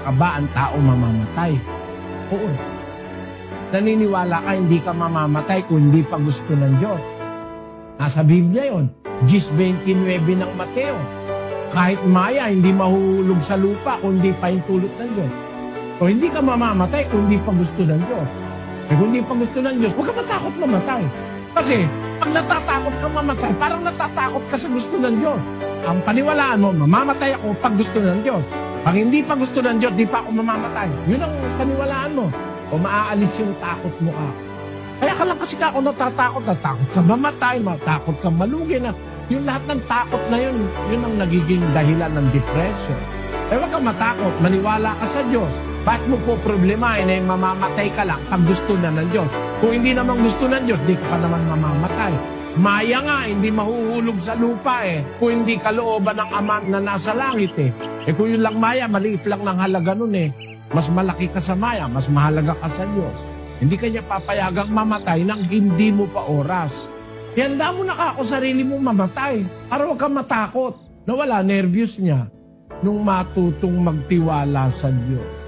ka ba ang tao mamamatay? Oo. Naniniwala ka hindi ka mamamatay kung hindi pa gusto ng Diyos. Nasa Biblia yun. 10:29 ng Mateo. Kahit maya, hindi mahuhulog sa lupa kung hindi pa yung tulot ng Diyos. So, hindi ka mamamatay kung hindi pa gusto ng Diyos. Kung hindi pa gusto ng Diyos, huwag ka matakot mamatay. Kasi, pag natatakot ka mamatay, parang natatakot ka sa gusto ng Diyos. Ang paniwalaan mo, mamamatay ako pag gusto ng Diyos. Pag hindi pa gusto ng Diyos, di pa ako mamamatay. Yun ang paniwalaan mo. O maaalis yung takot mo ka. Kaya ka lang kasi ako natatakot ka mamatay, matakot ka malugi na. Yung lahat ng takot na yun, yun ang nagiging dahilan ng depression. Huwag kang matakot, maniwala ka sa Diyos. Bakit mo po problemahin na mamamatay ka lang pag gusto na ng Diyos? Kung hindi naman gusto ng Diyos, di ka pa naman mamamatay. Maya nga, hindi mahuhulog sa lupa kung hindi kalooban ng Ama na nasa langit kung yun lang maya, maliit lang ng halaga nun Mas malaki ka sa maya, mas mahalaga ka sa Diyos. Hindi ka niya papayagang mamatay nang hindi mo pa oras. Handa mo na ka sarili mong mamatay para huwag kang matakot. Nawala nervyos niya nung matutong magtiwala sa Diyos.